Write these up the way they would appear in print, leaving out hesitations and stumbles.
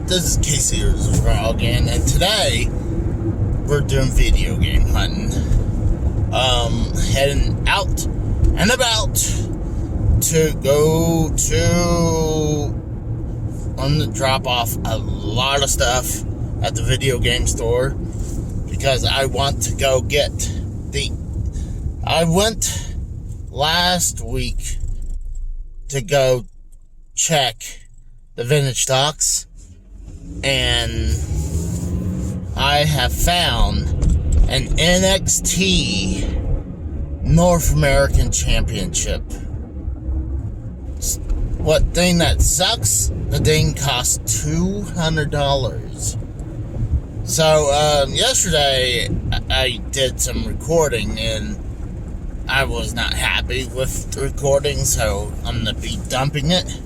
This is Casey Rosenthal again, and today we're doing video game hunting. Heading out and about to go to I'm gonna drop off a lot of stuff at the video game store because I want to go get I went last week to go check the vintage stocks, and I have found an NXT North American Championship. What thing that sucks? The thing costs $200. So yesterday I did some recording and I was not happy with the recording, so I'm gonna be dumping it.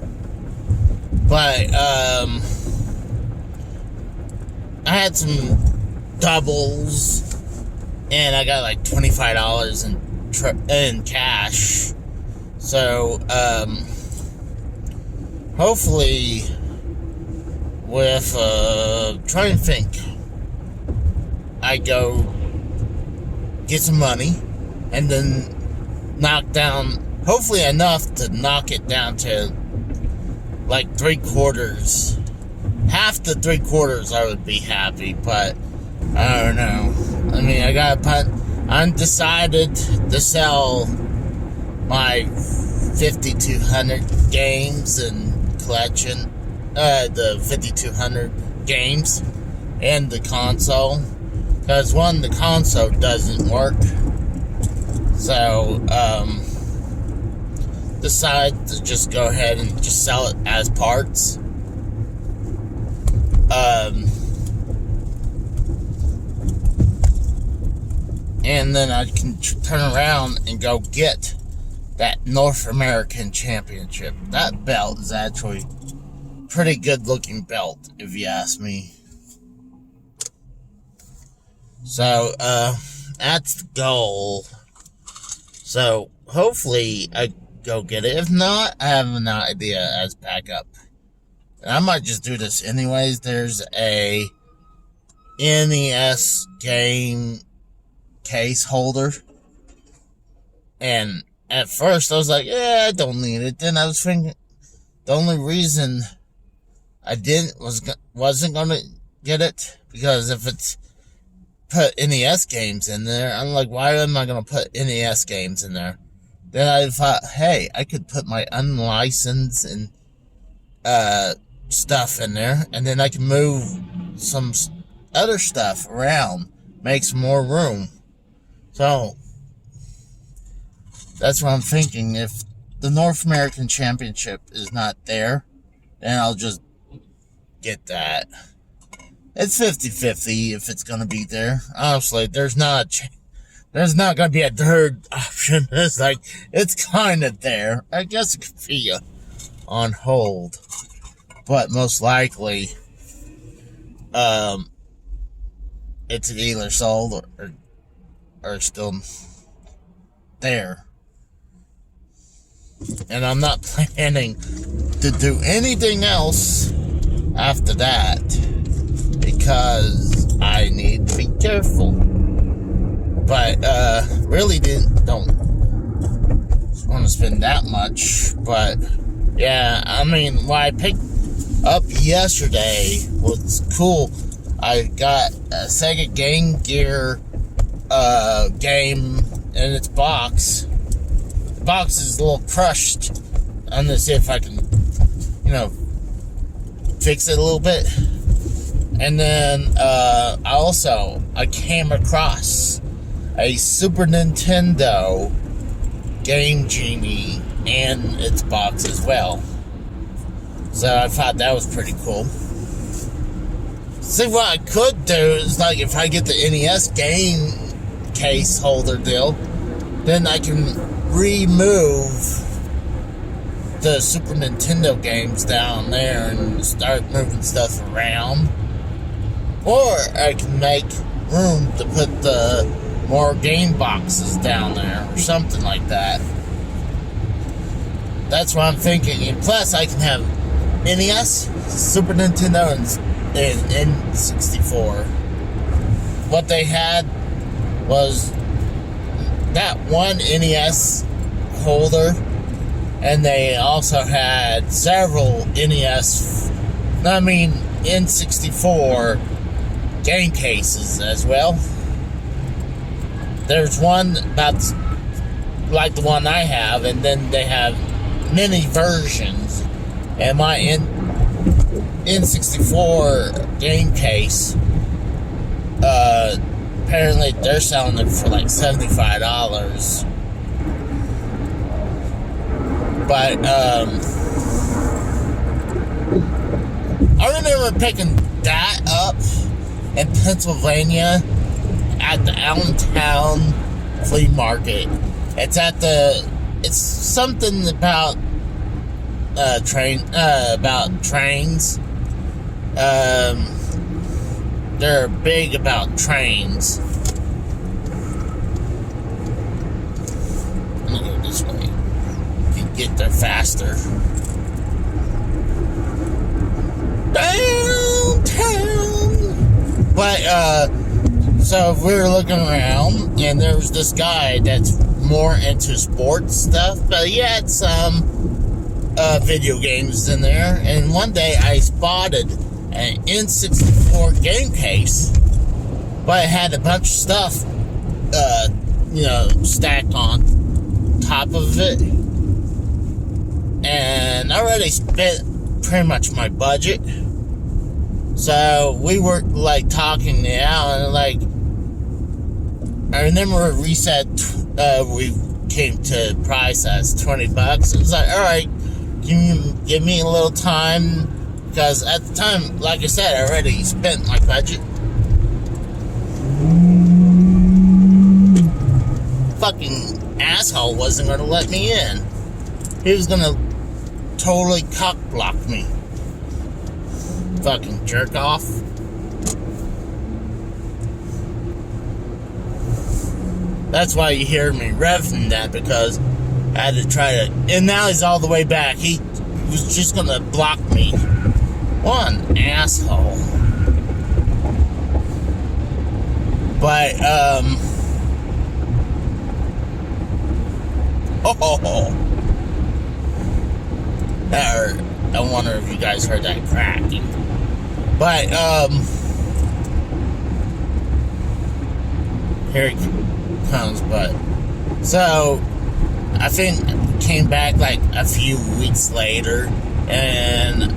But I had some doubles, and I got like $25 in cash. So hopefully, with try and think, I go get some money, and then knock down, hopefully enough to knock it down to like 3/4. Half the 3/4 I would be happy, but I don't know. I mean, I'm decided to sell my 5,200 games and collection, the 5,200 games and the console, because the console doesn't work. So, decide to just go ahead and just sell it as parts. And then I can turn around and go get that North American Championship. That belt is actually pretty good looking belt, if you ask me. So, that's the goal. So, hopefully I go get it. If not, I have an idea as backup. And I might just do this anyways. There's a NES game case holder. And at first I was like, yeah, I don't need it. Then I was thinking the only reason I wasn't going to get it, because if it's put NES games in there, I'm like, why am I going to put NES games in there? Then I thought, hey, I could put my unlicensed and stuff in there, and then I can move some other stuff around, make some more room. So that's what I'm thinking. If the North American Championship is not there, then I'll just get that. It's 50-50 if it's going to be there. Honestly, there's not going to be a third option. It's like, it's kind of there. I guess it could be on hold. But most likely, it's either sold or still there. And I'm not planning to do anything else after that, because I need to be careful. But really don't want to spend that much. But yeah, I mean, what I picked up yesterday was cool. I got a Sega Game Gear game in its box. The box is a little crushed. I'm gonna see if I can, fix it a little bit. And then I came across a Super Nintendo Game Genie and its box as well. So I thought that was pretty cool. See, what I could do is, like, if I get the NES game case holder deal, then I can remove the Super Nintendo games down there and start moving stuff around. Or I can make room to put the more game boxes down there or something like that. That's what I'm thinking. And plus, I can have NES, Super Nintendo, and in N64. What they had was that one NES holder, and they also had several N64 game cases as well. There's one about like the one I have, and then they have many versions. And my N64 game case, apparently they're selling it for like $75. But I remember picking that up in Pennsylvania at the Allentown flea market. It's something about trains. They're big about trains. I'm gonna go this way. You can get there faster. Downtown. But so we were looking around, and there was this guy that's more into sports stuff, but he had some video games in there. And one day I spotted an N64 game case, but it had a bunch of stuff, stacked on top of it. And I already spent pretty much my budget. So we were like talking now, and like I remember we said we came to price as $20. It was like, all right, can you give me a little time? Because at the time, like I said, I already spent my budget. Fucking asshole wasn't going to let me in. He was going to totally cock block me. Fucking jerk off. That's why you hear me revving that, because I had to try to. And now he's all the way back. He was just going to block me. One asshole. But, that hurt. I wonder if you guys heard that cracking. But, here it comes, but, so, I think came back like a few weeks later, and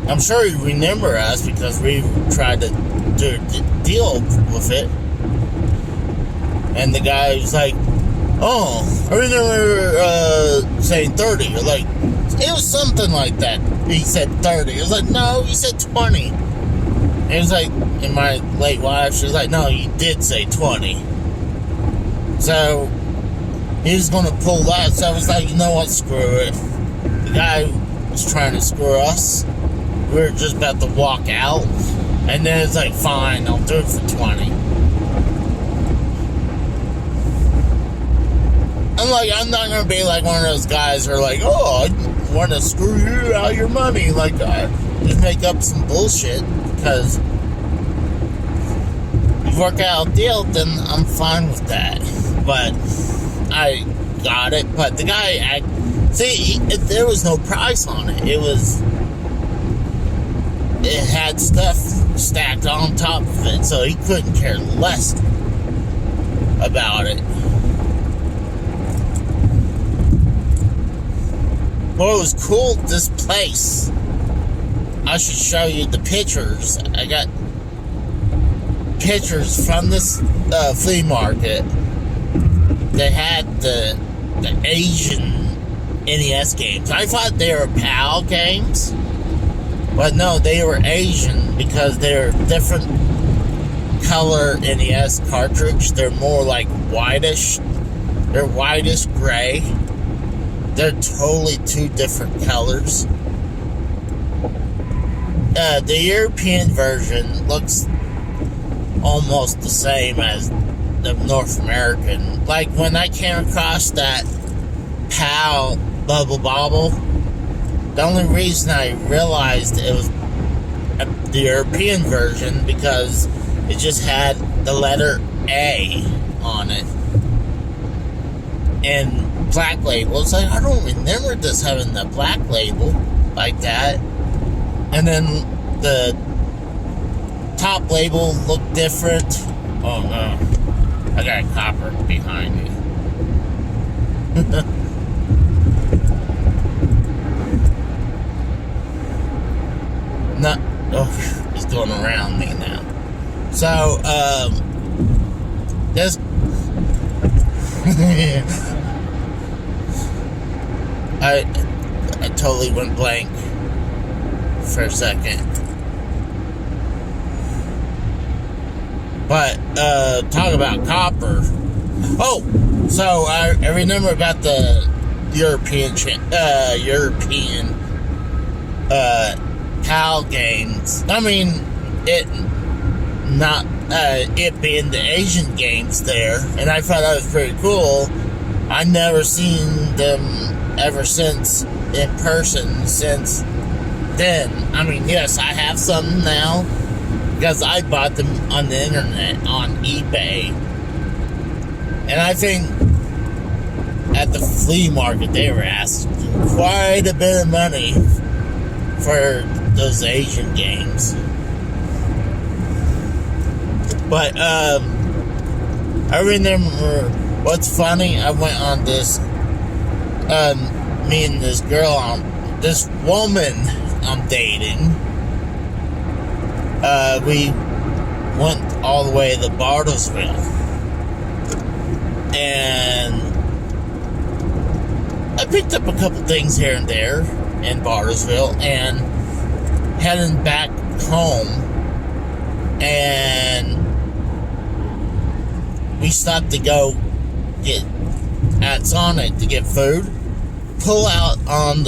I'm sure you remember us because we tried to do a deal with it. And the guy was like, oh, I remember saying 30. Or like, it was something like that. He said 30. It was like, no, he said 20. And it was like, and my late wife, she was like, no, you did say 20. So, he was going to pull that. So I was like, you know what, screw it. The guy was trying to screw us. We were just about to walk out. And then it's like, fine, I'll do it for 20. I'm not going to be like one of those guys who are like, oh, I want to screw you out of your money. Like, just make up some bullshit. Because you work out a deal, then I'm fine with that. But I got it. But the guy, there was no price on it. It had stuff stacked on top of it, so he couldn't care less about it. Well, it was cool, this place. I should show you the pictures. I got pictures from this flea market. They had the Asian NES games. I thought they were PAL games. But no, they were Asian because they're different color NES cartridge. They're more like whitish. They're whitish gray. They're totally two different colors. The European version looks almost the same as the North American. Like when I came across that PAL Bubble Bobble, the only reason I realized it was the European version because it just had the letter A on it. And Black Label, it's like, I don't remember this having the Black Label like that. And then the top label looked different. Oh no, I got a copper behind me. Not, oh, he's going around me now. So, this, I totally went blank for a second. But, talk about copper. Oh, so I remember about the European PAL games. I mean, it being the Asian games there, and I thought that was pretty cool. I never seen them ever since in person since then. I mean, yes, I have some now because I bought them on the internet on eBay, and I think at the flea market they were asking quite a bit of money for those Asian games. This. I remember what's funny, I went on this, me and this girl, this woman I'm dating, we went all the way to Bartlesville. And I picked up a couple things here and there in Bartlesville, and heading back home, and we stopped to go get at Sonic to get food. Pull out on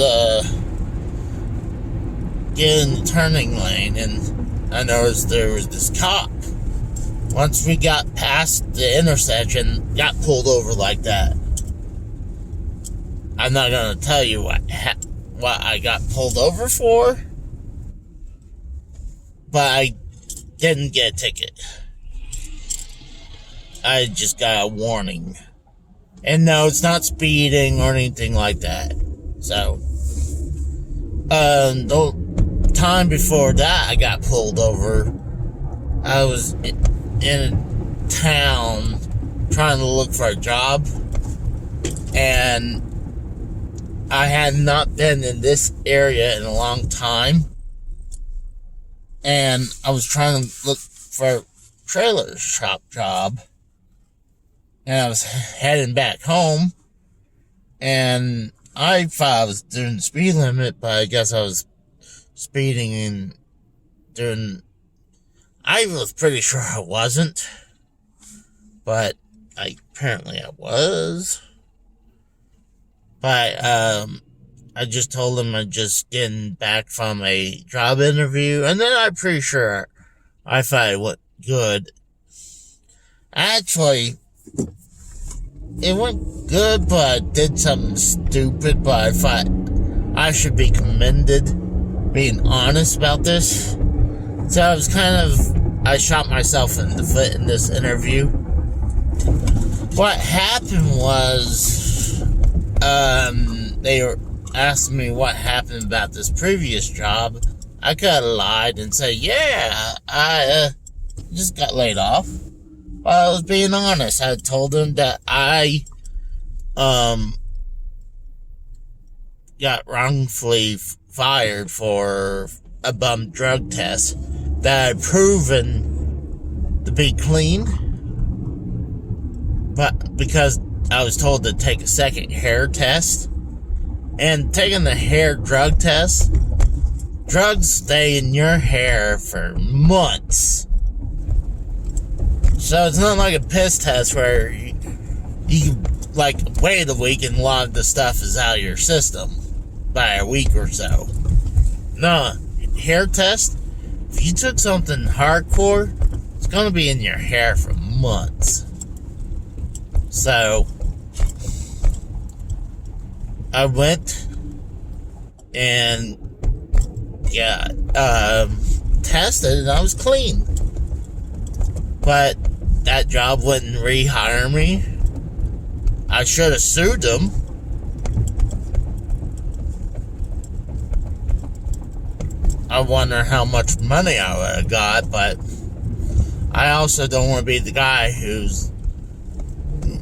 get in the turning lane, and I noticed there was this cop. Once we got past the intersection, got pulled over like that. I'm not gonna tell you what I got pulled over for, but I didn't get a ticket. I just got a warning. And no, it's not speeding or anything like that. So, the time before that I got pulled over, I was in a town trying to look for a job, and I had not been in this area in a long time, and I was trying to look for a trailer shop job, and I was heading back home, and I thought I was doing the speed limit, but I guess I was speeding and doing, I was pretty sure I wasn't, but apparently I was. But, I just told him I'm just getting back from a job interview, and then I'm pretty sure I thought it went good. Actually, it went good, but I did something stupid, but I thought I should be commended being honest about this. So I was I shot myself in the foot in this interview. What happened was, they were asking me what happened about this previous job. I could have lied and say, yeah, I just got laid off. But I was being honest. I told them that I got wrongfully fired for a bum drug test that I'd proven to be clean, but because I was told to take a second hair test, and taking the hair drug test, drugs stay in your hair for months. So it's not like a piss test where you can wait a week and a lot of the stuff is out of your system by a week or so. No, hair test, if you took something hardcore, it's going to be in your hair for months. So I went and got tested and I was clean. But that job wouldn't rehire me. I should have sued them. I wonder how much money I would have got, but I also don't want to be the guy who's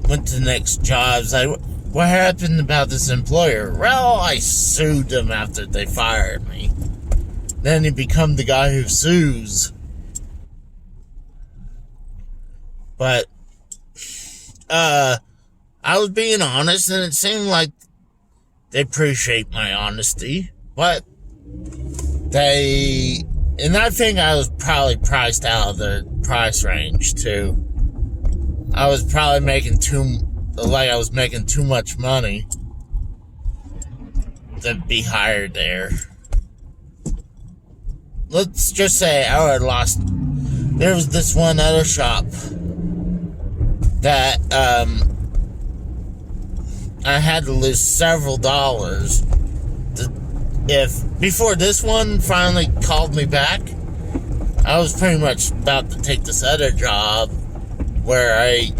went to the next job. It's like, what happened about this employer? Well, I sued them after they fired me. Then you become the guy who sues. But, I was being honest, and it seemed like they appreciate my honesty. But and I think I was probably priced out of the price range, too. I was probably making too much money to be hired there. Let's just say I would have lost. There was this one other shop that I had to lose several dollars before this one finally called me back. I was pretty much about to take this other job where I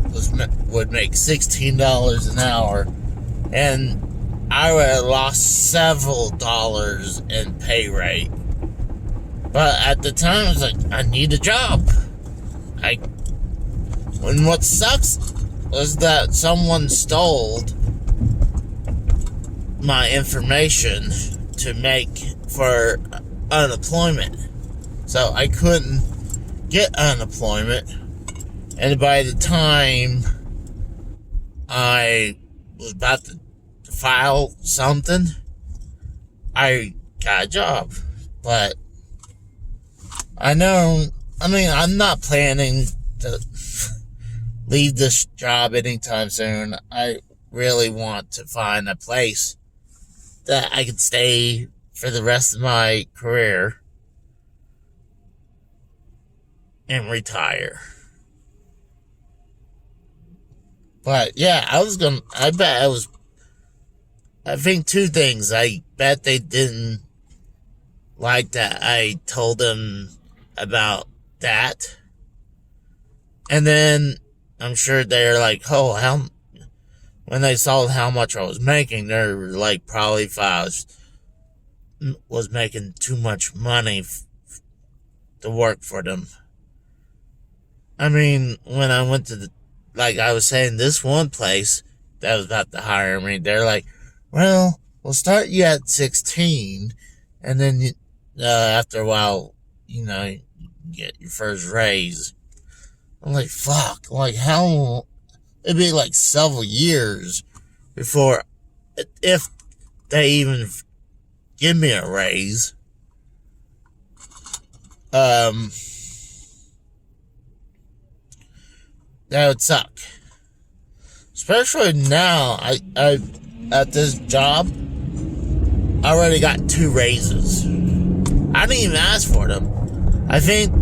would make $16 an hour, and I would have lost several dollars in pay rate. But at the time, I was like, I need a job. And what sucks was that someone stole my information to make for unemployment. So I couldn't get unemployment. And by the time I was about to file something, I got a job. But I'm not planning to leave this job anytime soon. I really want to find a place that I could stay for the rest of my career and retire. But yeah, I think two things. I bet they didn't like that I told them about that. And then I'm sure they're like, oh, when they saw how much I was making, they're like, probably if I was making too much money to work for them. I mean, when I went to like I was saying, this one place that was about to hire me, they're like, well, we'll start you at 16, and then after a while, you get your first raise. I'm like, fuck, like how, it'd be like several years before, if they even give me a raise. That would suck. Especially now, I at this job, I already got 2 raises. I didn't even ask for them. I think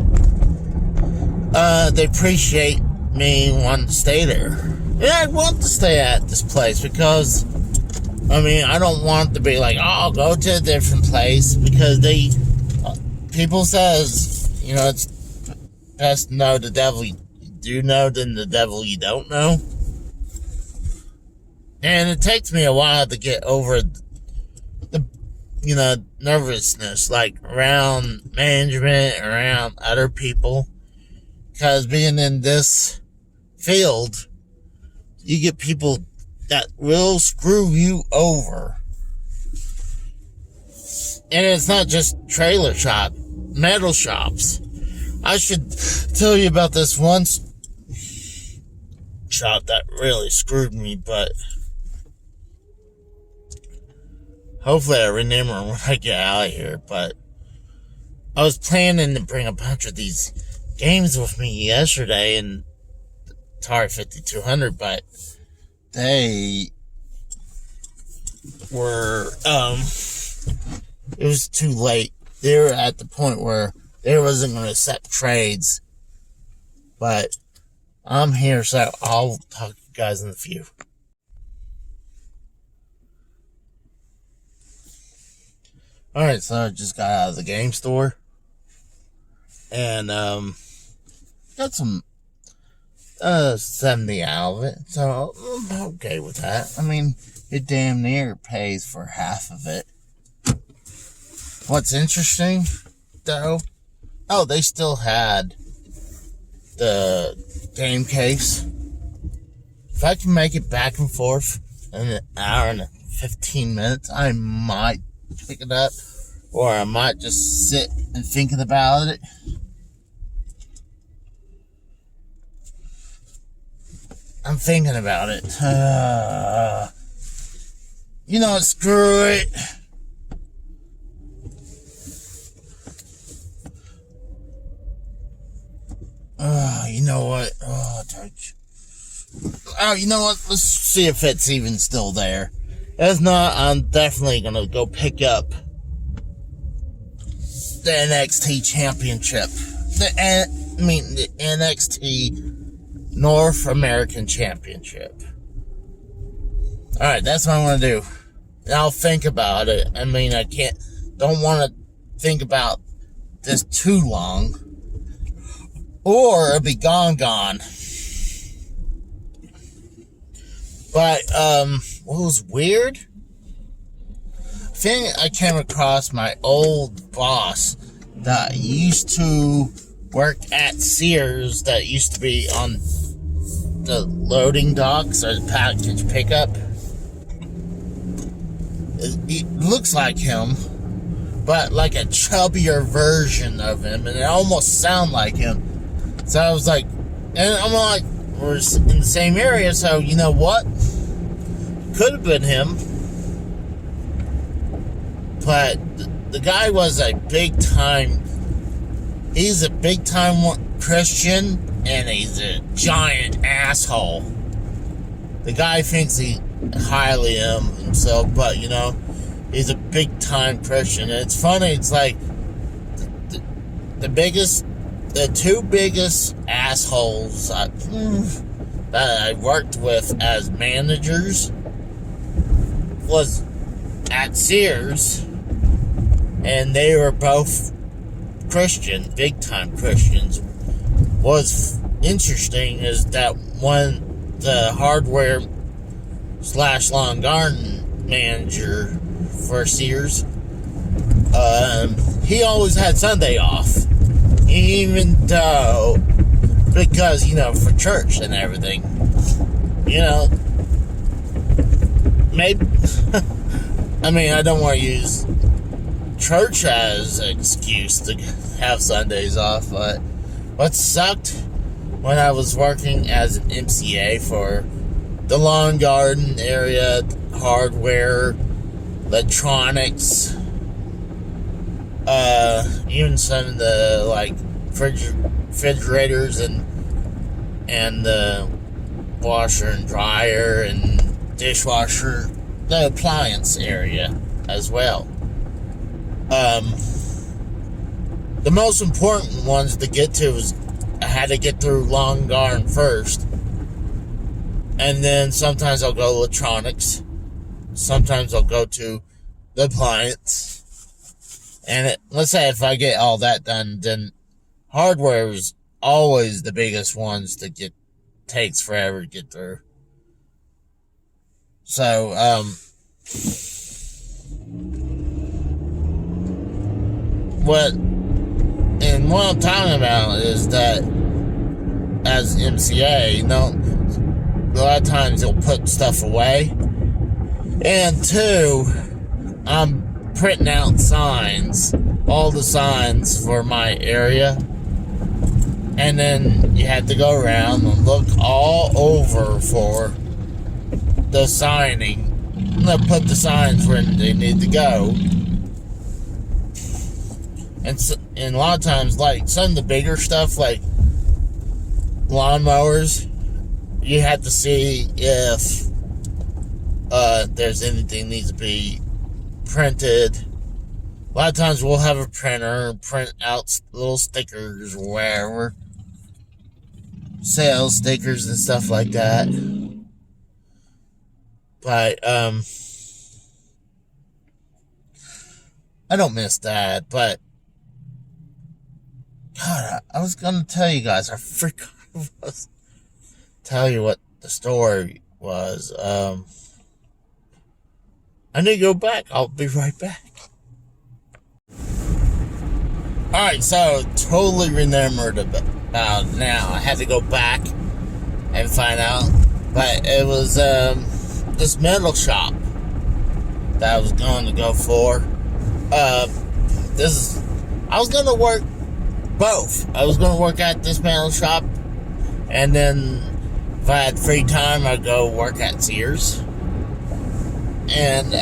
they appreciate me wanting to stay there. And I want to stay at this place because, I don't want to be like, oh, I'll go to a different place, because people says, it's best to know the devil you do know than the devil you don't know. And it takes me a while to get over the, nervousness, like around management, around other people. Because being in this field, you get people that will screw you over. And it's not just trailer shop, metal shops. I should tell you about this one shop that really screwed me, but hopefully I remember when I get out of here. But I was planning to bring a bunch of these games with me yesterday in Atari 5200, but they were, it was too late. They were at the point where they wasn't going to accept trades. But I'm here, so I'll talk to you guys in a few. Alright, so I just got out of the game store. and got some 70 out of it, so I'm okay with that. I mean, it damn near pays for half of it. What's interesting, though, they still had the game case. If I can make it back and forth in an hour and 15 minutes, I might pick it up, or I might just sit and think about it. I'm thinking about it. You know what? Screw it. You know what? You know what? Let's see if it's even still there. If not, I'm definitely gonna go pick up the NXT Championship. The NXT North American Championship. Alright, that's what I'm gonna do. And I'll think about it. I mean, don't want to think about this too long, or it'll be gone. But, what was weird? I think I came across my old boss that used to work at Sears, that used to be on the loading docks or the package pickup. It looks like him, but like a chubbier version of him, and it almost sounds like him. So I was like, and I'm like, we're in the same area, so you know what? Could have been him. But the guy was he's a big time Christian, and he's a giant asshole. The guy thinks he highly of himself, but you know, he's a big time Christian. And it's funny, it's like the two biggest assholes that I worked with as managers was at Sears, and they were both Christian, big time Christians. What's interesting is that when the hardware / lawn garden manager for Sears, he always had Sunday off, even though, because, you know, for church and everything, you know, maybe, I mean, I don't want to use church as an excuse to have Sundays off, but what sucked when I was working as an MCA for the lawn garden area, hardware, electronics, even some of the like refrigerators and the washer and dryer and dishwasher, the appliance area as well. The most important ones to get to was I had to get through lawn garden first, and then sometimes I'll go electronics, sometimes I'll go to the appliance, and let's say if I get all that done, then hardware is always the biggest ones to get, takes forever to get through. So, what I'm talking about is that as MCA, you know, a lot of times you'll put stuff away, and two, I'm printing out signs, all the signs for my area, and then you have to go around and look all over for the signing. They'll put the signs where they need to go. And a lot of times, like some of the bigger stuff, like lawnmowers, you have to see if there's anything needs to be printed. A lot of times we'll have a printer print out little stickers or wherever, sales stickers and stuff like that. But I don't miss that. But God, I was gonna tell you guys. I forgot was tell you what the story was. I need to go back. I'll be right back. Alright, so totally remembered about it now. I had to go back and find out. But it was this metal shop that I was going to go for. I was going to work both. I was going to work at this metal shop, and then if I had free time, I'd go work at Sears. And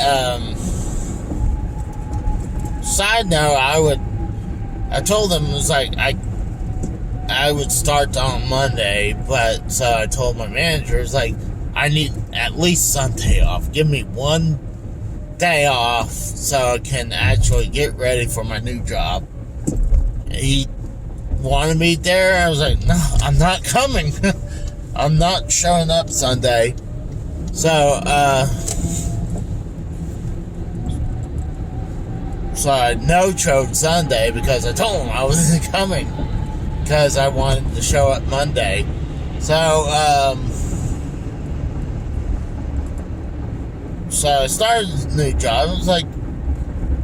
side note, I told them, it was like I would start on Monday, but so I told my manager, it's like, I need at least Sunday off. Give me one day off so I can actually get ready for my new job. He wanted me there. I was like, no, I'm not coming. I'm not showing up Sunday. So I no-showed Sunday because I told him I wasn't coming because I wanted to show up Monday. So I started this new job. It was like,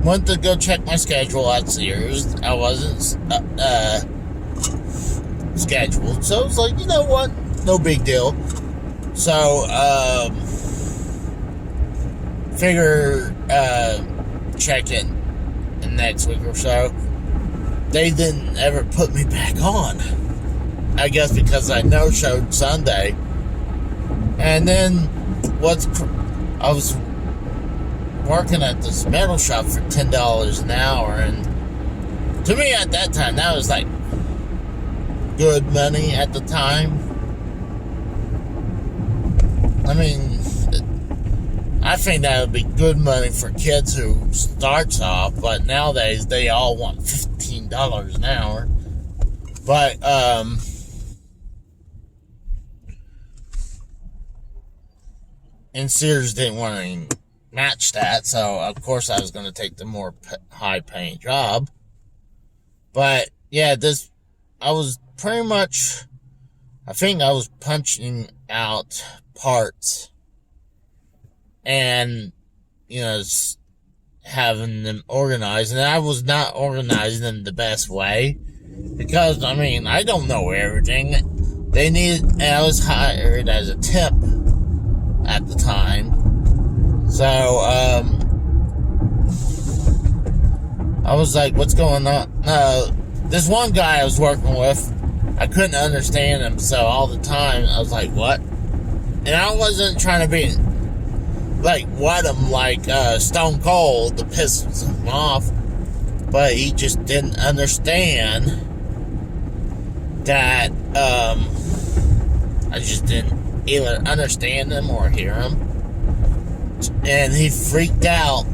went to go check my schedule at Sears. I wasn't scheduled. So it was like, you know what? No big deal. So, figure, check in next week or so. They didn't ever put me back on. I guess because I no-showed Sunday. And then, I was working at this metal shop for $10 an hour, and to me at that time, that was like good money at the time. I mean, I think that would be good money for kids who starts off, but nowadays they all want $15 an hour. But and Sears didn't want to match that, so of course I was going to take the more high-paying job. But yeah, I was pretty much, I think I was punching out parts and, you know, having them organized, and I was not organizing them the best way because, I mean, I don't know everything. And I was hired as a temp at the time. So, I was like, what's going on? This one guy I was working with, I couldn't understand him, so all the time I was like, what? And I wasn't trying to be like, what him like Stone Cold to piss him off, but he just didn't understand that, I just didn't either understand him or hear him. And he freaked out,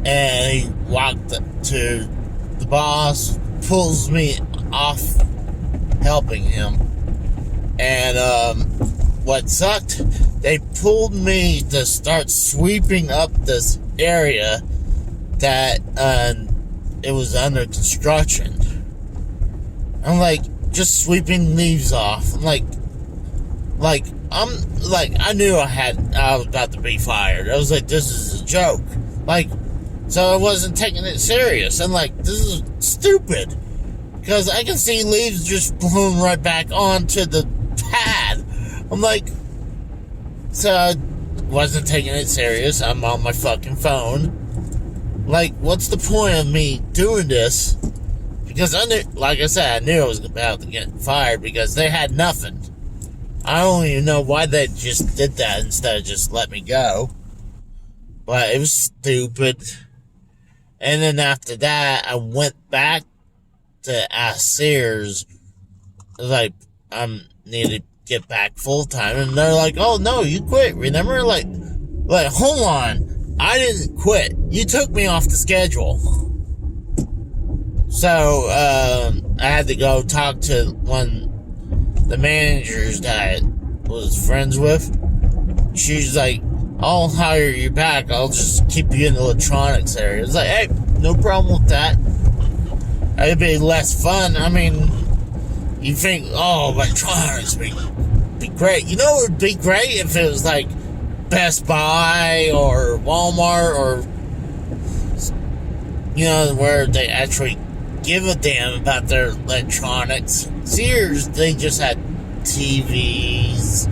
and he walked to the boss, pulls me off helping him. And what sucked, they pulled me to start sweeping up this area that it was under construction. I'm like, just sweeping leaves off. I'm like, I knew I was about to be fired. I was like, this is a joke. Like, so I wasn't taking it serious. I'm like, this is stupid. Because I can see leaves just blowing right back onto the pad. I'm like, so I wasn't taking it serious. I'm on my fucking phone. Like, what's the point of me doing this? Because I knew, like I said, I knew I was about to get fired because they had nothing. I don't even know why they just did that instead of just let me go. But it was stupid. And then after that, I went back to ask Sears, like, I need to get back full time. And they're like, oh no, you quit. Remember? Like, hold on. I didn't quit. You took me off the schedule. So, I had to go talk to the managers that I was friends with. She's like, I'll hire you back. I'll just keep you in the electronics area. It's like, hey, no problem with that. It'd be less fun. I mean, you think, oh, electronics would be great. You know, it would be great if it was like Best Buy or Walmart or, you know, where they actually give a damn about their electronics. Sears, they just had TVs,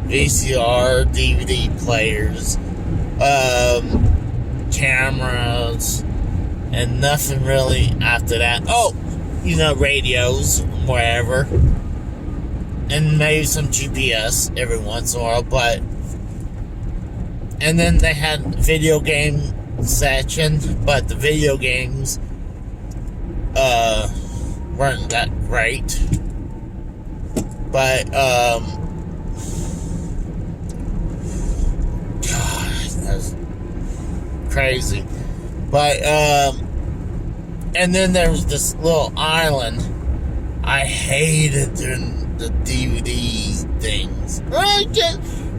VCR, DVD players, cameras, and nothing really after that. Oh, you know, radios, wherever, and maybe some GPS every once in a while, but, and then they had video game section, but the video games, weren't that great, but, God, that's crazy, but, and then there was this little island. I hated doing the DVD things.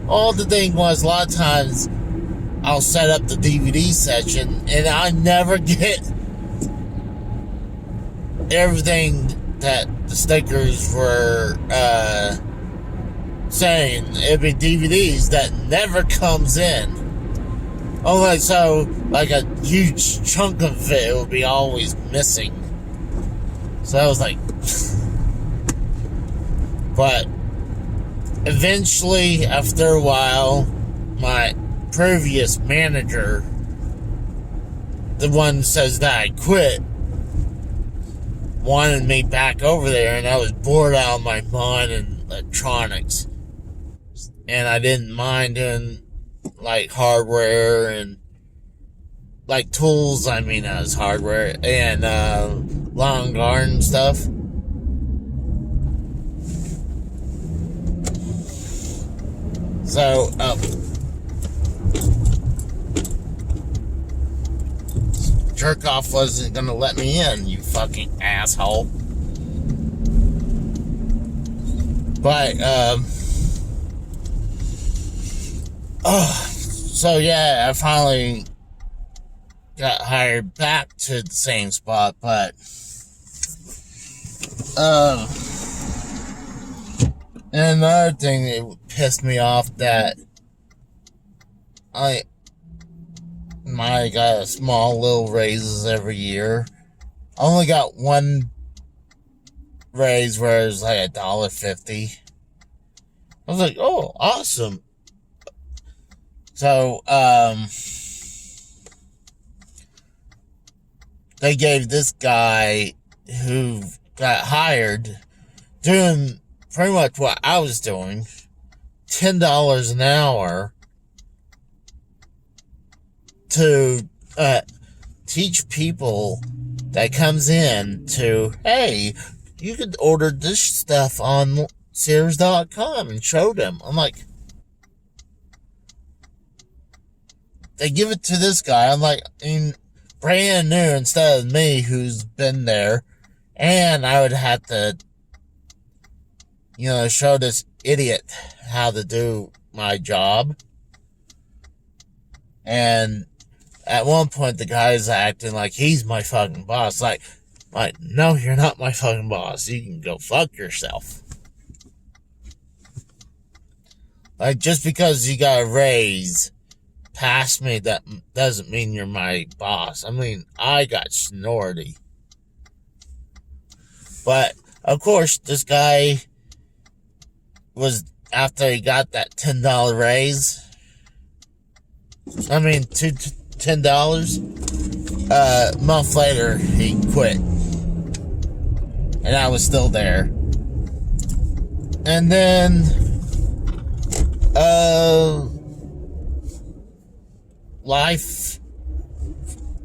All the thing was, a lot of times, I'll set up the DVD section, and I never get everything that the stickers were saying. It'd be DVDs that never comes in. Only so, like a huge chunk of it would be always missing. So I was like, but eventually, after a while, my previous manager, the one who says that I quit, wanted me back over there, and I was bored out of my mind in electronics. And I didn't mind doing like hardware and like tools, I mean, as hardware and lawn garden stuff. So jerk off wasn't gonna let me in, you fucking asshole. But so yeah, I finally got hired back to the same spot, but and another thing that pissed me off, that I got a small little raises every year. I only got one raise where it was like $1.50. I was like, oh, awesome. So, they gave this guy who got hired doing pretty much what I was doing, $10 an hour to teach people that comes in to, hey, you could order this stuff on Sears.com, and show them. I'm like, they give it to this guy. I'm like, brand new, instead of me who's been there, and I would have to, show this idiot how to do my job. And at one point, the guy's acting like he's my fucking boss. Like, no, you're not my fucking boss. You can go fuck yourself. Like, just because you got a raise past me, that doesn't mean you're my boss. I mean, I got seniority. But, of course, this guy was, after he got that $10 raise, $10, a month later, he quit. And I was still there. And then, life,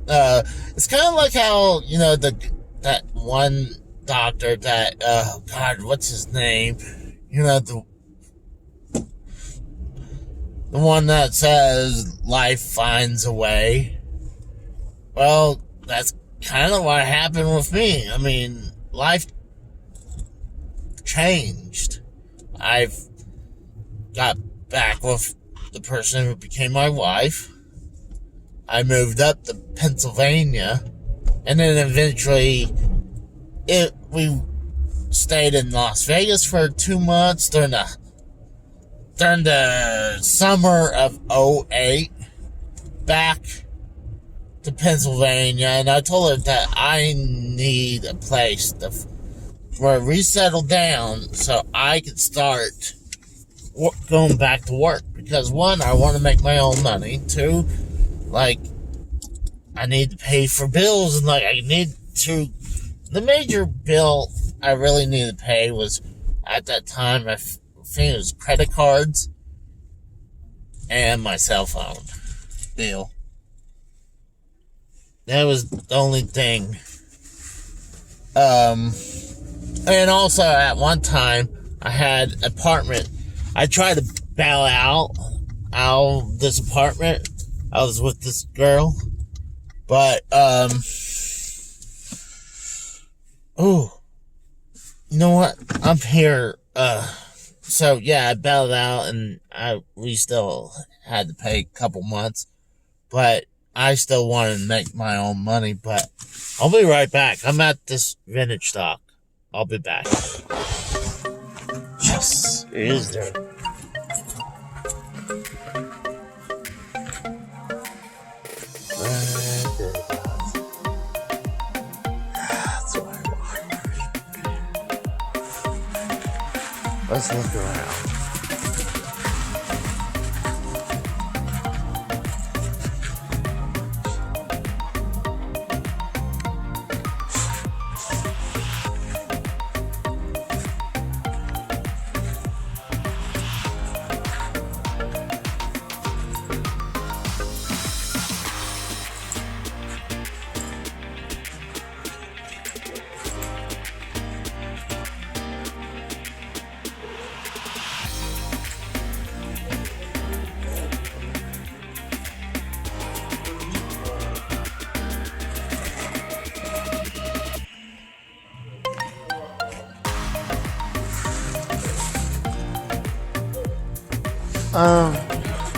it's kind of like how, that one doctor that, God, what's his name? The one that says life finds a way. Well, that's kind of what happened with me. I mean, life changed. I've got back with the person who became my wife. I moved up to Pennsylvania, and then eventually we stayed in Las Vegas for 2 months during the summer of '08, back to Pennsylvania, and I told her that I need a place where we settle down so I could start going back to work. Because one, I want to make my own money. Two, like, I need to pay for bills, and like, the major bill I really needed to pay was, at that time, I think it was credit cards and my cell phone bill. That was the only thing. And also at one time, I had an apartment. I tried to bail out of this apartment. I was with this girl. But, you know what? I'm here. So yeah, I bailed out, and we still had to pay a couple months. But I still wanted to make my own money. But I'll be right back. I'm at this vintage stock. I'll be back. Yes, it is there. That's what I want. Let's look around.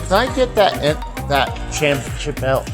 Did I get that championship belt?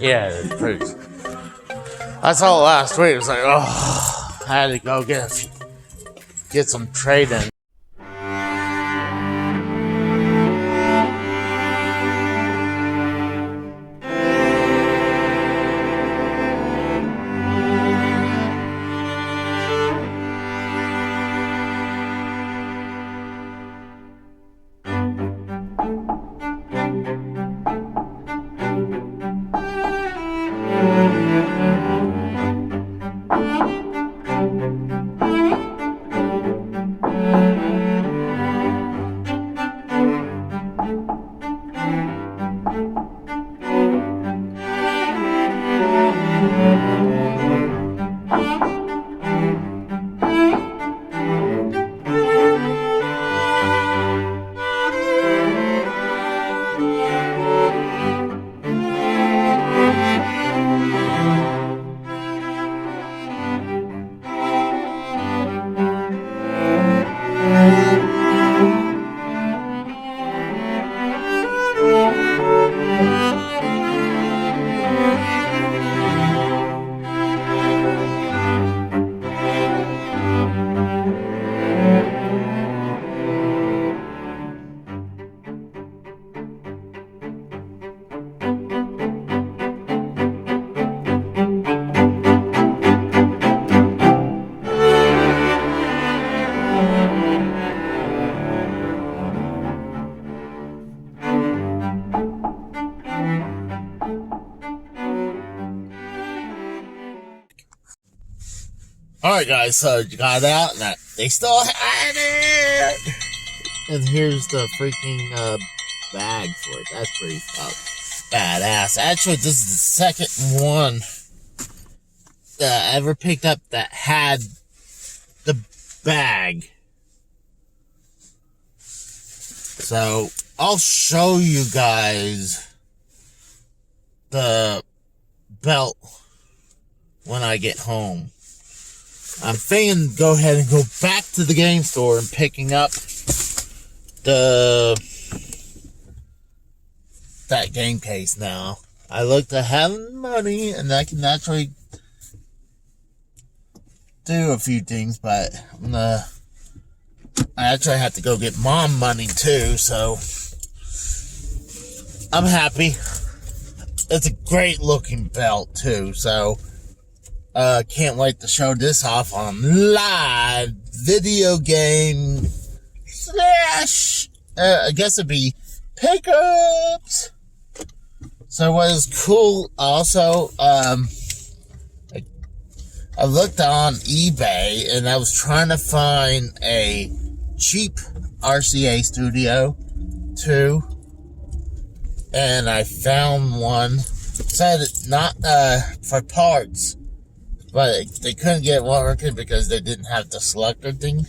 Yeah, it's pretty. I saw it last week. It was like, oh, I had to go get some trade-in. Alright guys, so you got out and they still had it! And here's the freaking bag for it. That's pretty badass. Actually, this is the second one that I ever picked up that had the bag. So, I'll show you guys the belt when I get home. I'm thinking go ahead and go back to the game store and picking up that game case now. I look to have money and I can naturally do a few things, but I actually have to go get mom money too, so I'm happy. It's a great looking belt too, so can't wait to show this off on live video game slash I guess it'd be pickups. So what is cool also, I looked on eBay and I was trying to find a cheap RCA Studio 2, and I found one. Said it's not for parts, but they couldn't get one working because they didn't have the selector thing.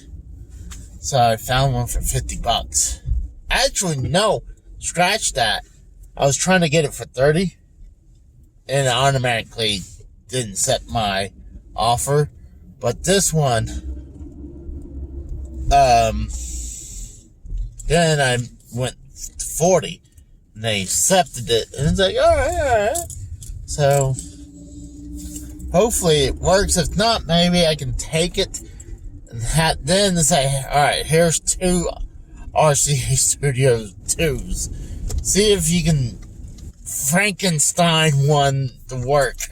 So I found one for $50. Actually, no, scratch that. I was trying to get it for $30, and it automatically didn't set my offer. But this one, then I went to $40, and they accepted it, and it's like, alright. So, hopefully it works. If not, maybe I can take it and then say, alright, here's 2 RCA Studio 2s. See if you can Frankenstein one to work.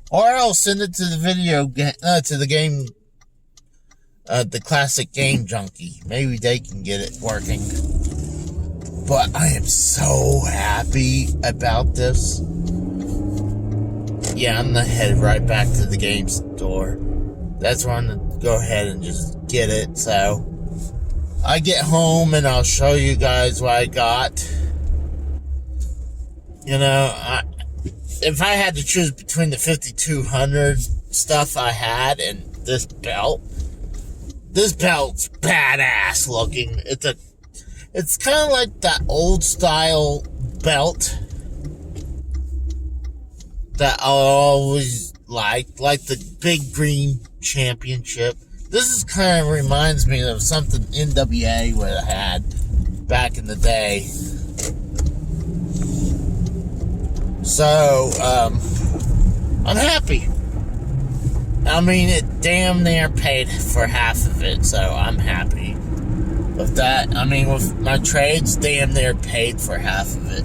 Or I'll send it to the the Classic Game Junkie. Maybe they can get it working. But I am so happy about this. Yeah, I'm gonna head right back to the game store. That's where I'm gonna go ahead and just get it. So I get home and I'll show you guys what I got. You know, if I had to choose between the 5200 stuff I had and this belt's badass looking. It's kind of like that old style belt that I always liked, like the Big Green Championship. This is kind of reminds me of something NWA would have had back in the day. So, I'm happy. I mean, it damn near paid for half of it, so I'm happy with that. I mean, with my trades, damn near paid for half of it.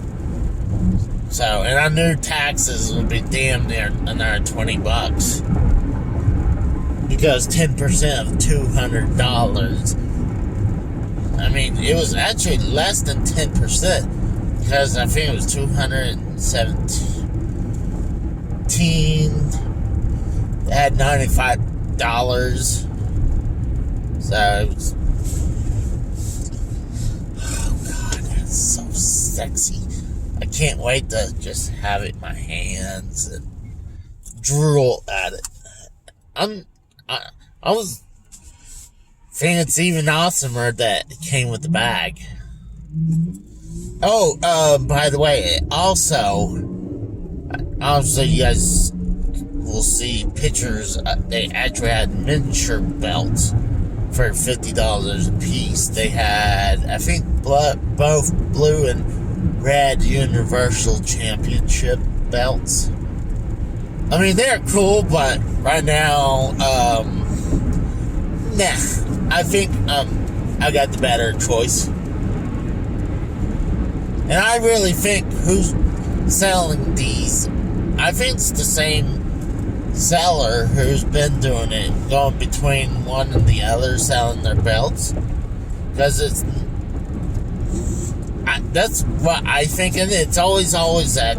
So, and I knew taxes would be damn near another $20. Because 10% of $200. I mean, it was actually less than 10%. Because I think it was $217. It had $95. So it was. Oh God, that's so sexy. I can't wait to just have it in my hands and drool at it. I was thinking it's even awesomer that it came with the bag. Oh, by the way, also you guys will see pictures. They actually had miniature belts for $50 a piece. They had, I think, both blue and red Universal Championship belts. I mean, they're cool, but right now, nah. I think I got the better choice. And I really think who's selling these, I think it's the same seller who's been doing it, going between one and the other, selling their belts. Because that's what I think, and it's always at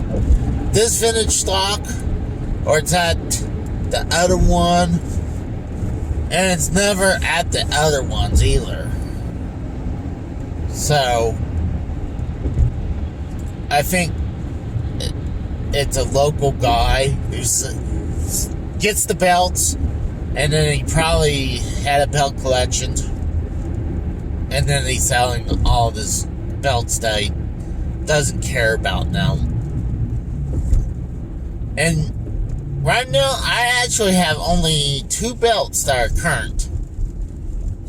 this vintage stock, or it's at the other one, And it's never at the other ones either. So, I think it's a local guy who gets the belts, and then he probably had a belt collection, and then he's selling all of his belts that he doesn't care about now. And right now, I actually have only 2 belts that are current.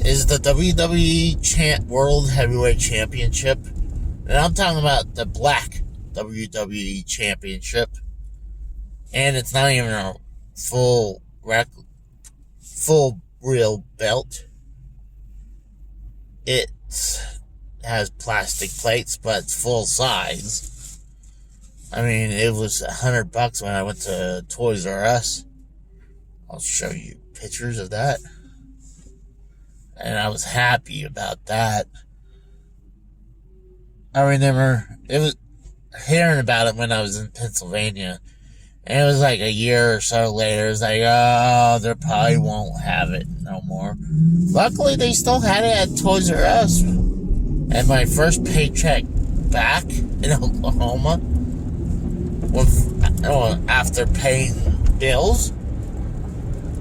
Is the WWE World Heavyweight Championship, and I'm talking about the black WWE Championship, and it's not even a full real belt. It has plastic plates, but it's full size. I mean, it was $100 when I went to Toys R Us. I'll show you pictures of that. And I was happy about that. I remember hearing about it when I was in Pennsylvania. And it was like a year or so later. It was like, oh, they probably won't have it no more. Luckily, they still had it at Toys R Us. And my first paycheck back in Oklahoma, after paying bills,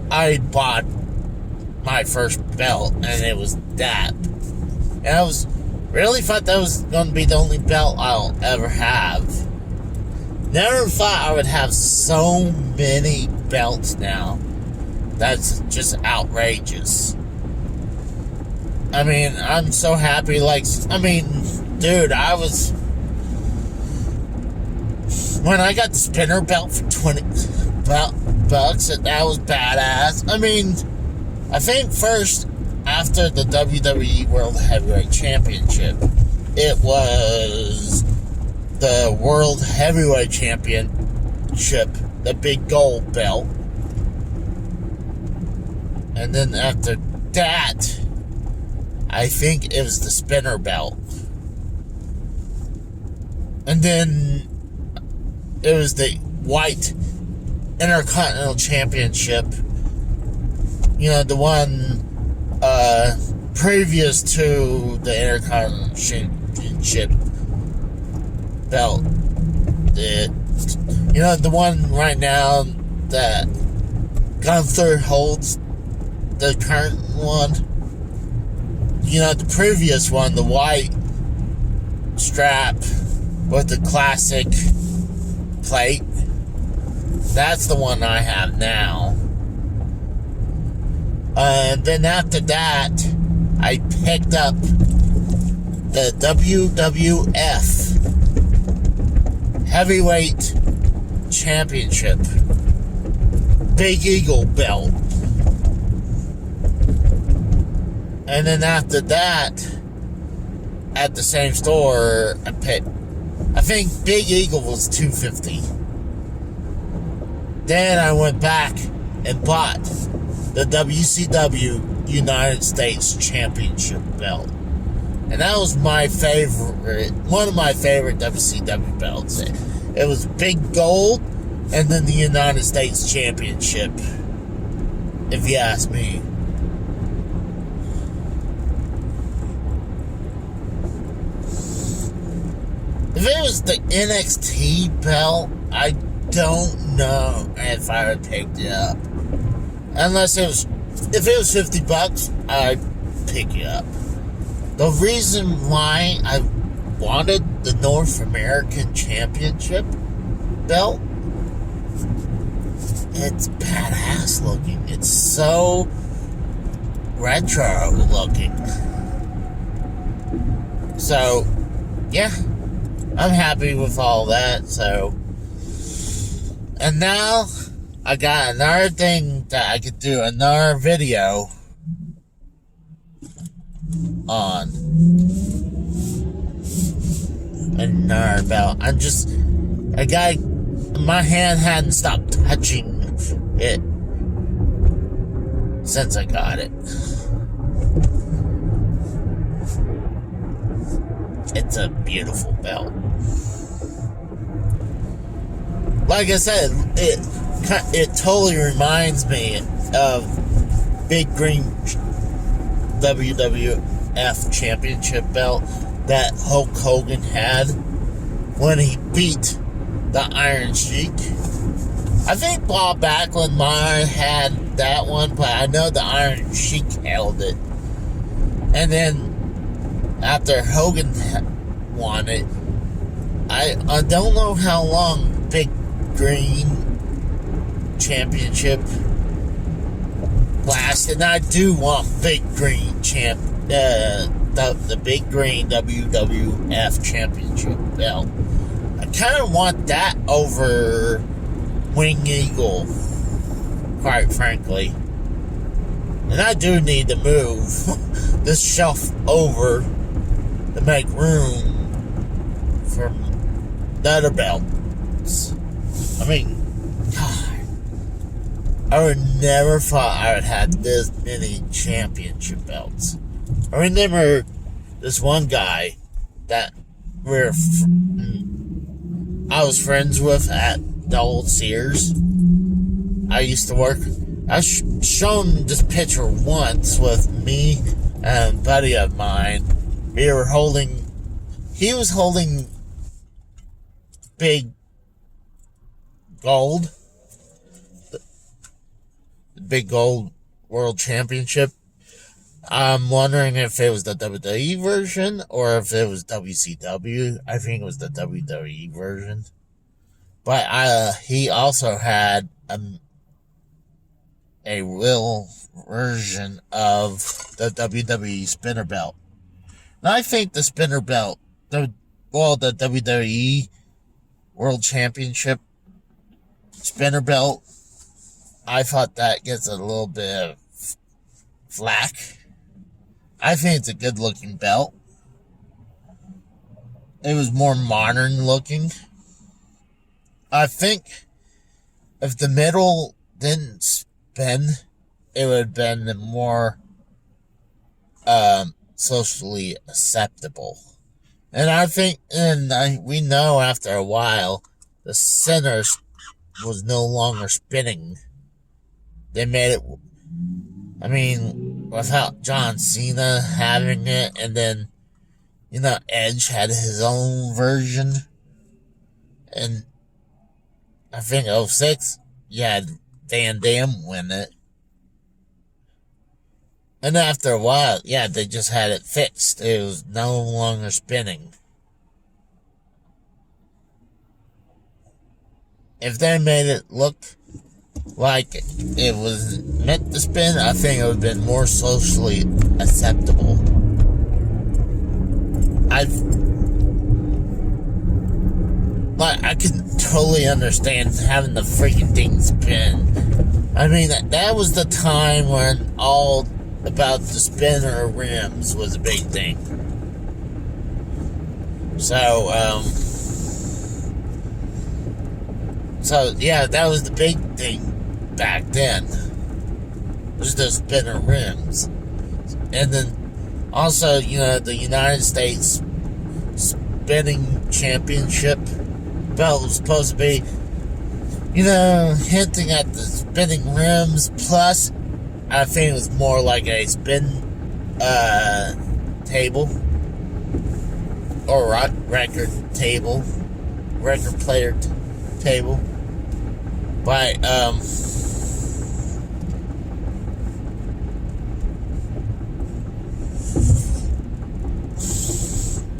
I bought my first belt, and it was that. And I was really thought that was going to be the only belt I'll ever have. Never thought I would have so many belts now. That's just outrageous. I mean, I'm so happy. Dude, when I got the spinner belt for $20, that was badass. I mean, I think first, after the WWE World Heavyweight Championship, it was the World Heavyweight Championship, the big gold belt. And then after that, I think it was the spinner belt. And then it was the white Intercontinental Championship. You know, the one previous to the Intercontinental Championship belt. The one right now that Gunther holds, the current one. You know, the previous one, the white strap with the classic plate. That's the one I have now. And then after that, I picked up the WWF Heavyweight Championship Big Eagle belt. And then after that, at the same store, I think Big Eagle was $250. Then I went back and bought the WCW United States Championship belt. And that was one of my favorite WCW belts. It was big gold, and then the United States Championship, if you ask me. If it was the NXT belt, I don't know if I would pick it up. If it was $50, I'd pick it up. The reason why I wanted the North American Championship belt, it's badass looking. It's so retro looking. So, yeah, I'm happy with all that. So, and now I got another thing that I could do another video on. Another belt. My hand hadn't stopped touching it since I got it. It's a beautiful belt. Like I said, it totally reminds me of big green WWF Championship belt that Hulk Hogan had when he beat the Iron Sheik. I think Bob Backlund might have had that one, but I know the Iron Sheik held it. And then after Hogan won it, I don't know how long Big Green Championship lasted. And I do want Big Green the Big Green WWF Championship belt. I kind of want that over Wing Eagle, quite frankly. And I do need to move this shelf over to make room for the other belts. I mean, God, I would never thought I would have this many championship belts. I remember this one guy that I was friends with at the old Sears I used to work. I've shown this picture once with me and a buddy of mine. He was holding big gold, the big gold world championship. I'm wondering if it was the WWE version or if it was WCW. I think it was the WWE version. But he also had a real version of the WWE spinner belt. And I think the spinner belt, the WWE World Championship spinner belt, I thought that gets a little bit of flack. I think it's a good looking belt. It was more modern looking. I think if the middle didn't spin, it would have been more socially acceptable. And I think, we know after a while, the center was no longer spinning. They made it, I mean, without John Cena having it, and then, Edge had his own version. And I think 06, you had Van Dam win it. And after a while, they just had it fixed. It was no longer spinning. If they made it look like it was meant to spin, I think it would have been more socially acceptable. I can totally understand having the freaking thing spin. I mean, that was the time when all about the spinner rims was a big thing. So that was the big thing back then. Was the spinner rims. And then also, the United States spinning championship belt was supposed to be, hinting at the spinning rims. Plus, I think it was more like a spin table or record player table. But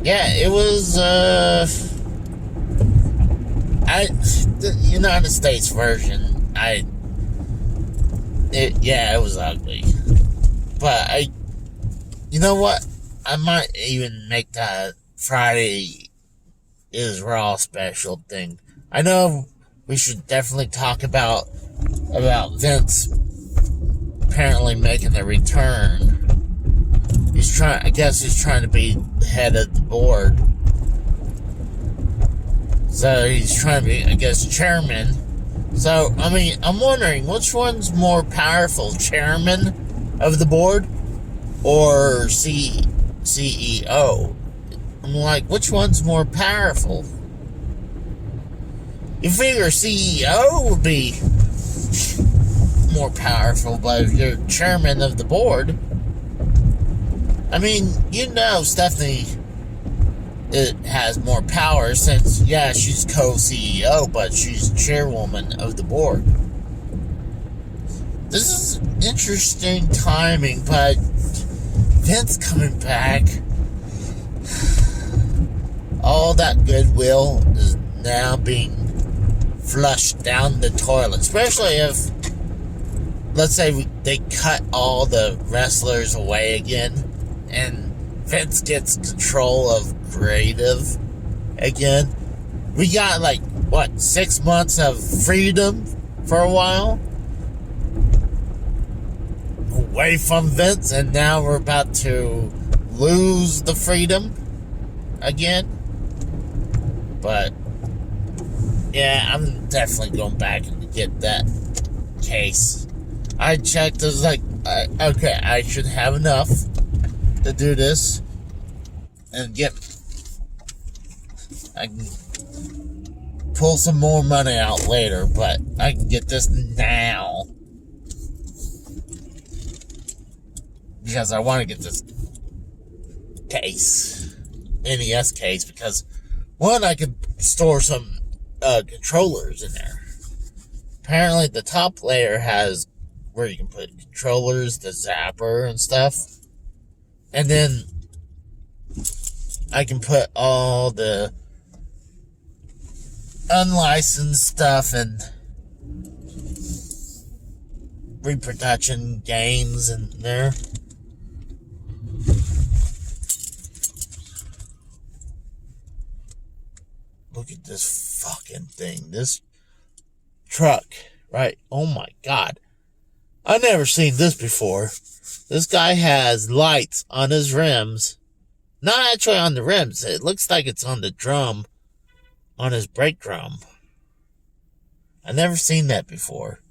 it was the United States version. It was ugly. But you know what? I might even make that Friday is Raw special thing. I know we should definitely talk about Vince apparently making a return. I guess he's trying to be head of the board. So he's trying to be, I guess, chairman. So, I mean, I'm wondering, which one's more powerful, chairman of the board or CEO? I'm like, which one's more powerful? You figure CEO would be more powerful, but if you're chairman of the board, I mean, Stephanie, it has more power since, yeah, she's co-CEO, but she's chairwoman of the board. This is interesting timing, but Vince coming back, all that goodwill is now being flushed down the toilet, especially if, let's say, they cut all the wrestlers away again, and Vince gets control of creative again. We got 6 months of freedom for a while away from Vince, and now we're about to lose the freedom again. But yeah, I'm definitely going back and get that case. I checked, it was okay, I should have enough to do this and I can pull some more money out later, but I can get this now because I want to get this case, NES case, because one, I could store some controllers in there. Apparently the top layer has where you can put controllers, the zapper and stuff, and then I can put all the unlicensed stuff and reproduction games in there. Look at this fucking thing. This truck, right? Oh my God. I've never seen this before. This guy has lights on his rims. Not actually on the rims. It looks like it's on the drum. On his brake drum. I've never seen that before.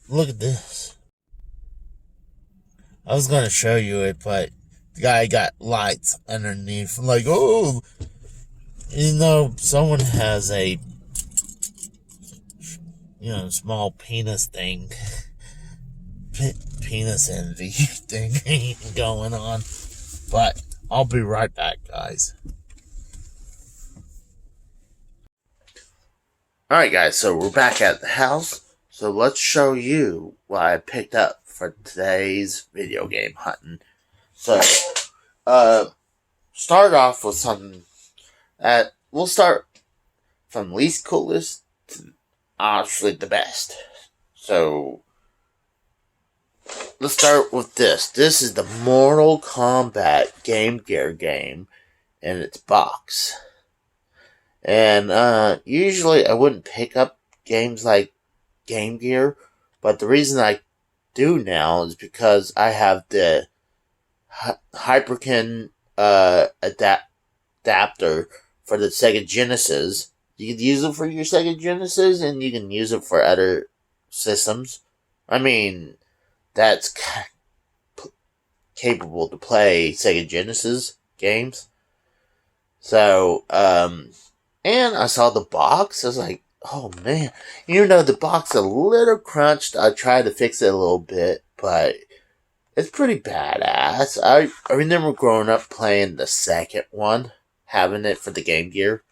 Look at this. I was going to show you it, but the guy got lights underneath. I'm like, oh, someone has a, small penis thing. Penis envy thing going on. But I'll be right back, guys. Alright, guys, so we're back at the house. So let's show you what I picked up for today's video game hunting. So, start off with something that we'll start from least coolest to actually the best. So, let's start with this. This is the Mortal Kombat Game Gear game in its box. And usually I wouldn't pick up games like Game Gear, but the reason I do now is because I have the Hyperkin adapter for the Sega Genesis. You can use it for your Sega Genesis, and you can use it for other systems. I mean, that's capable to play Sega Genesis games. So, and I saw the box. I was like, oh man. The box is a little crunched. I tried to fix it a little bit, but it's pretty badass. I remember growing up playing the second one, having it for the Game Gear.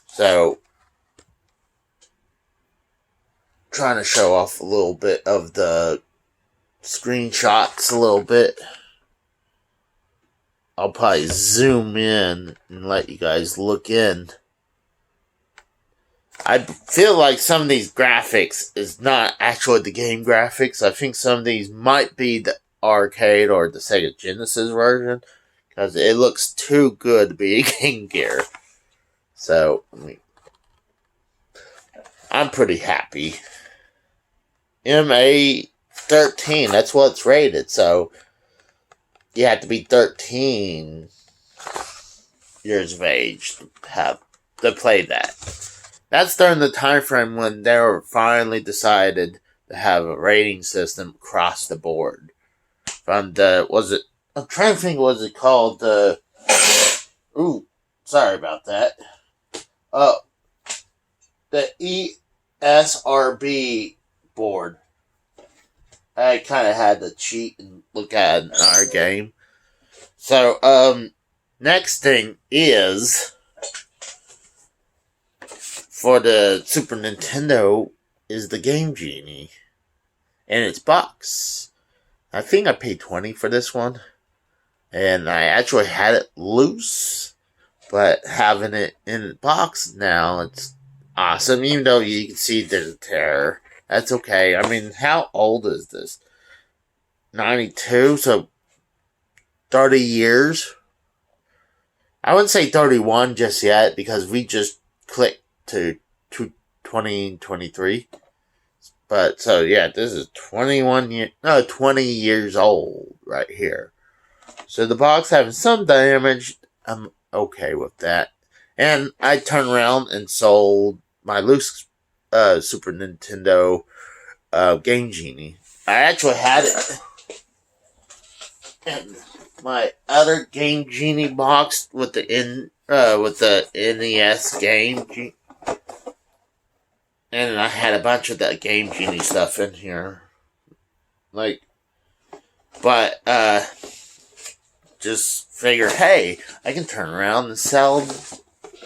So, trying to show off a little bit of the screenshots a little bit. I'll probably zoom in and let you guys look in. I feel like some of these graphics is not actually the game graphics. I think some of these might be the arcade or the Sega Genesis version, because it looks too good to be a Game Gear. So, I'm pretty happy. MA13, that's what it's rated, so you have to be 13 years of age to play that. That's during the time frame when they were finally decided to have a rating system across the board. From I'm trying to think, was it called sorry about that. The ESRB bored. I kind of had to cheat and look at our game. So, next thing is, for the Super Nintendo, is the Game Genie. And its box. I think I paid $20 for this one. And I actually had it loose. But having it in the box now, it's awesome. Even though you can see there's a tear. That's okay. I mean, how old is this? 92? So 30 years? I wouldn't say 31 just yet, because we just clicked to 2023. But, so yeah, this is 20 years old right here. So the box having some damage, I'm okay with that. And I turned around and sold my loose Super Nintendo Game Genie. I actually had it in my other Game Genie box with the NES game, and I had a bunch of that Game Genie stuff in here. But just figure, hey, I can turn around and sell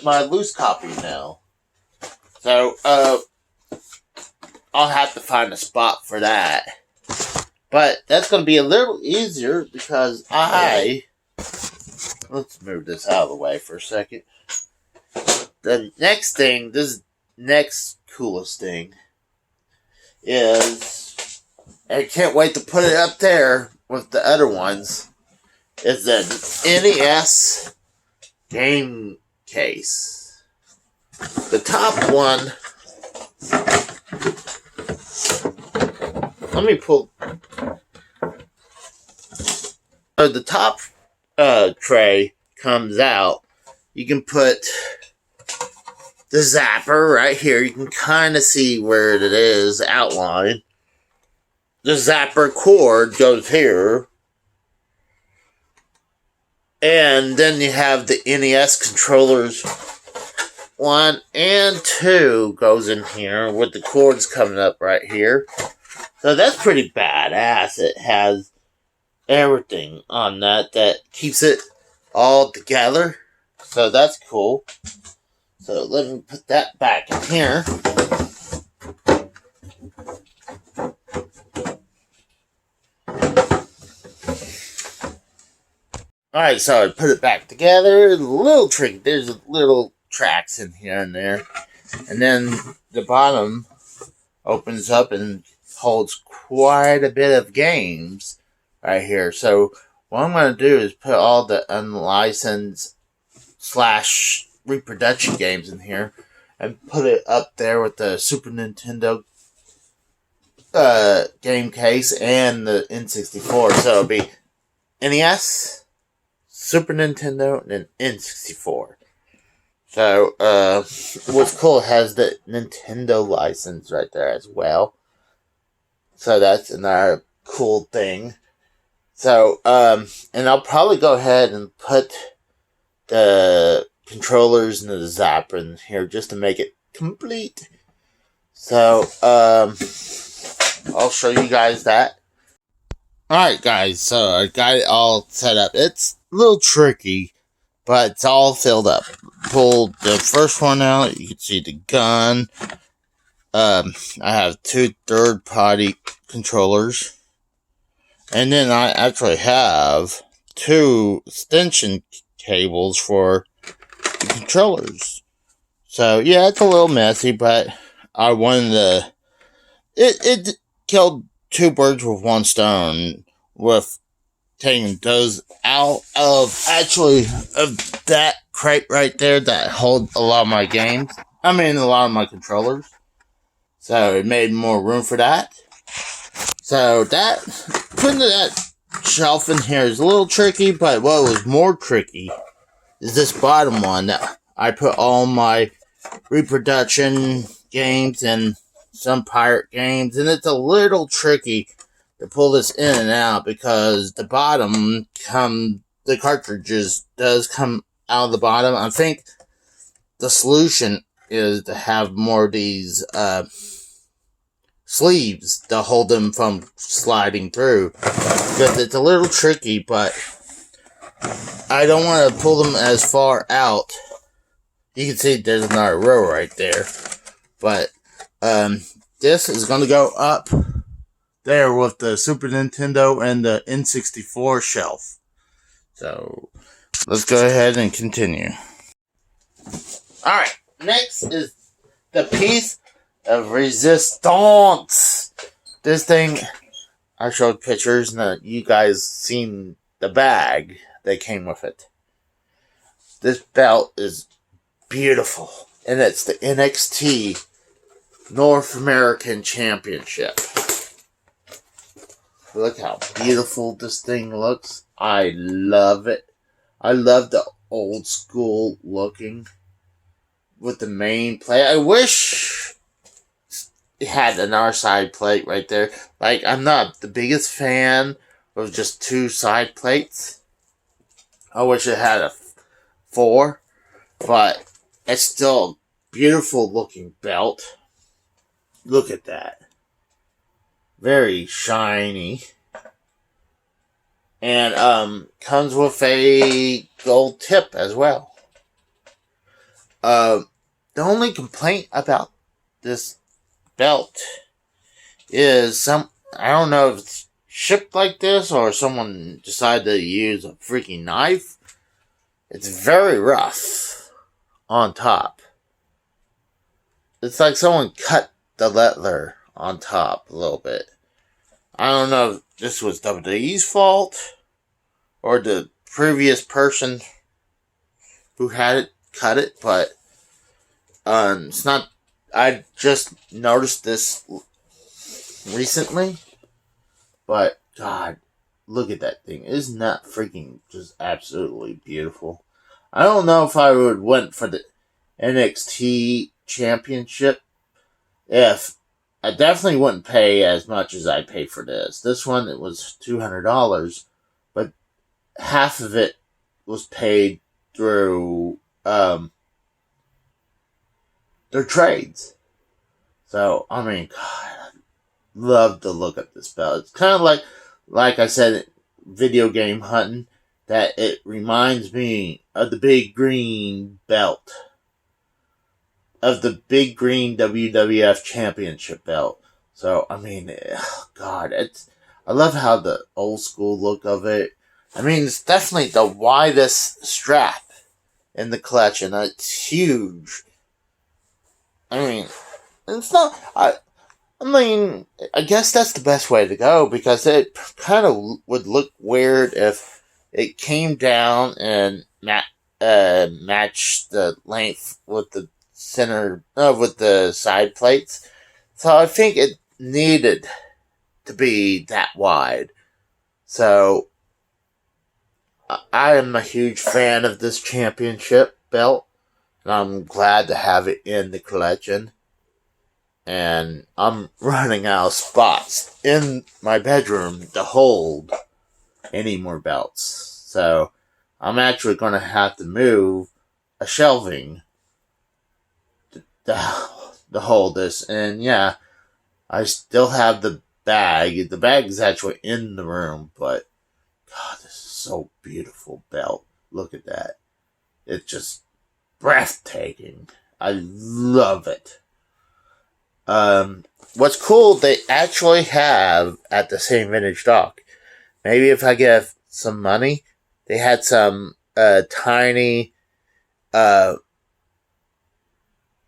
my loose copy now. So, I'll have to find a spot for that. But that's going to be a little easier because let's move this out of the way for a second. The next thing, this next coolest thing, is, I can't wait to put it up there with the other ones, is the NES game case. The top one, let me pull, the top tray comes out. You can put the zapper right here. You can kind of see where it is outlined. The zapper cord goes here. And then you have the NES controllers. 1 and 2 goes in here with the cords coming up right here. So that's pretty badass. It has everything on that keeps it all together. So that's cool. So let me put that back in here. Alright, so I put it back together. It's a little tricky. There's little tracks in here and there. And then the bottom opens up and holds quite a bit of games right here. So what I'm going to do is put all the unlicensed / reproduction games in here and put it up there with the Super Nintendo game case and the N64. So it'll be NES, Super Nintendo, and N64. So, what's cool, it has the Nintendo license right there as well. So that's another cool thing. So, and I'll probably go ahead and put the controllers and the zapper in here just to make it complete. So, I'll show you guys that. Alright guys, so I got it all set up. It's a little tricky, but it's all filled up. Pulled the first one out, you can see the gun. I have 2 third-party controllers. And then I actually have 2 extension cables for the controllers. So yeah, it's a little messy, but I wanted to... It killed 2 birds with 1 stone with taking those out of that crate right there that hold a lot of my games. I mean, a lot of my controllers. So it made more room for that. So putting that shelf in here is a little tricky, but what was more tricky is this bottom one that I put all my reproduction games and some pirate games, and it's a little tricky to pull this in and out because the bottom the cartridges does come out of the bottom. I think the solution is to have more of these sleeves to hold them from sliding through. Because it's a little tricky, but I don't want to pull them as far out. You can see there's another row right there. But this is going to go up there with the Super Nintendo and the N64 shelf. So let's go ahead and continue. Alright, next is the piece of resistance. This thing, I showed pictures and you guys seen the bag that came with it. This belt is beautiful, and it's the NXT North American Championship. Look how beautiful this thing looks. I love it. I love the old school looking with the main plate. I wish it had another side plate right there. Like, I'm not the biggest fan of just 2 side plates. I wish it had a 4, but it's still a beautiful looking belt. Look at that. Very shiny. And comes with a gold tip as well. The only complaint about this belt is I don't know if it's shipped like this or someone decided to use a freaking knife. It's very rough on top. It's like someone cut the leather on top a little bit. I don't know if this was WWE's fault or the previous person who had it cut it, but it's not. I just noticed this recently, but God, look at that thing. Isn't that freaking just absolutely beautiful? I don't know if I would went for the NXT Championship if I definitely wouldn't pay as much as I paid for this. This one, it was $200, but half of it was paid through their trades. So, I mean, God, I love the look of this belt. It's kind of like I said, video game hunting, that it reminds me of the big green belt. Of the big green WWF Championship belt. So, I mean, God, I love how the old school look of it. I mean, it's definitely the widest strap in the collection. It's huge. I mean, it's not. I mean, I guess that's the best way to go because it kind of would look weird if it came down and matched the length with the center with the side plates. So I think it needed to be that wide. So I am a huge fan of this championship belt, and I'm glad to have it in the collection. And I'm running out of spots in my bedroom to hold any more belts. So I'm actually going to have to move a shelving to hold this. And yeah, I still have the bag. The bag is actually in the room, but God, this is so beautiful belt. Look at that. It's just breathtaking. I love it. What's cool, they actually have at the same vintage stock. Maybe if I get some money, they had some tiny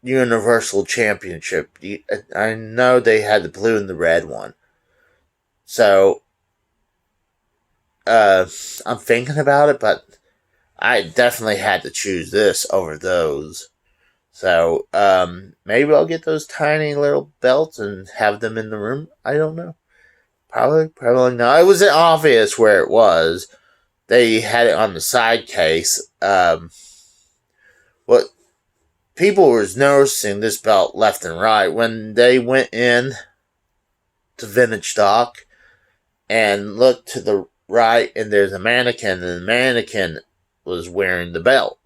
Universal Championship. I know they had the blue and the red one. So I'm thinking about it, but I definitely had to choose this over those. So maybe I'll get those tiny little belts and have them in the room. I don't know. Probably not. It wasn't obvious where it was. They had it on the side case. What people was noticing this belt left and right when they went in to vintage stock and looked to the right, and there's a mannequin, and the mannequin was wearing the belt.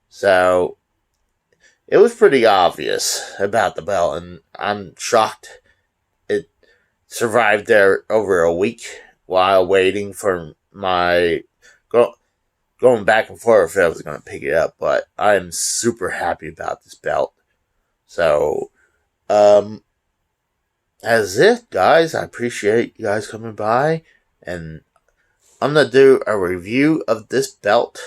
So it was pretty obvious about the belt, and I'm shocked survived there over a week while waiting for my going back and forth if I was going to pick it up. But I'm super happy about this belt. So, that's it, guys. I appreciate you guys coming by, and I'm going to do a review of this belt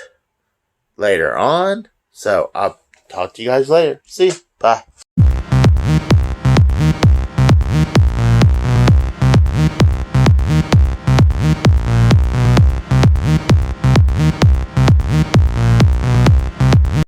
later on. So, I'll talk to you guys later. See you. Bye.